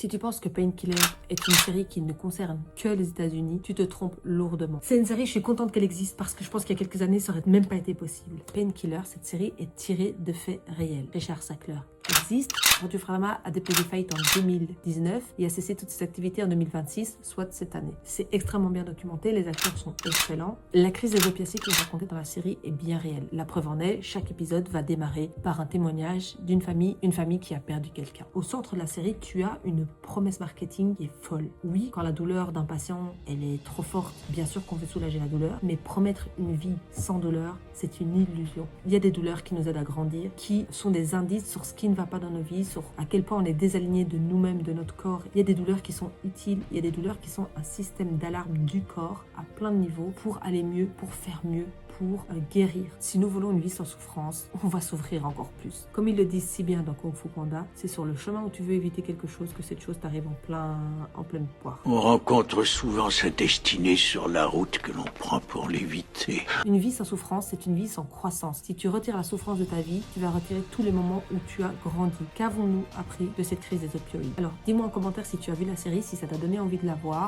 Si tu penses que Painkiller est une série qui ne concerne que les États-Unis, tu te trompes lourdement. C'est une série, je suis contente qu'elle existe parce que je pense qu'il y a quelques années, ça aurait même pas été possible. Painkiller, cette série est tirée de faits réels. Richard Sackler existe. Radio Frama a déposé faillite en 2019 et a cessé toutes ses activités en 2026, soit cette année. C'est extrêmement bien documenté, les acteurs sont excellents. La crise des opiacés qui est racontée dans la série est bien réelle. La preuve en est, chaque épisode va démarrer par un témoignage d'une famille, une famille qui a perdu quelqu'un. Au centre de la série, tu as une promesse marketing qui est folle. Oui, quand la douleur d'un patient, elle est trop forte, bien sûr qu'on veut soulager la douleur, mais promettre une vie sans douleur, c'est une illusion. Il y a des douleurs qui nous aident à grandir, qui sont des indices sur ce qui ne va pas dans nos vies, sur à quel point on est désaligné de nous-mêmes, de notre corps. Il y a des douleurs qui sont utiles, il y a des douleurs qui sont un système d'alarme du corps à plein de niveaux pour aller mieux, pour faire mieux, pour guérir. Si nous voulons une vie sans souffrance, on va souffrir encore plus. Comme ils le disent si bien dans Kung Fu Panda, c'est sur le chemin où tu veux éviter quelque chose que cette chose t'arrive en pleine poire. On rencontre souvent sa destinée sur la route que l'on prend pour l'éviter. Une vie sans souffrance, c'est une vie sans croissance. Si tu retires la souffrance de ta vie, tu vas retirer tous les moments où tu as grandi. Qu'avons-nous appris de cette crise des opioïdes? Alors, dis-moi en commentaire si tu as vu la série, si ça t'a donné envie de la voir.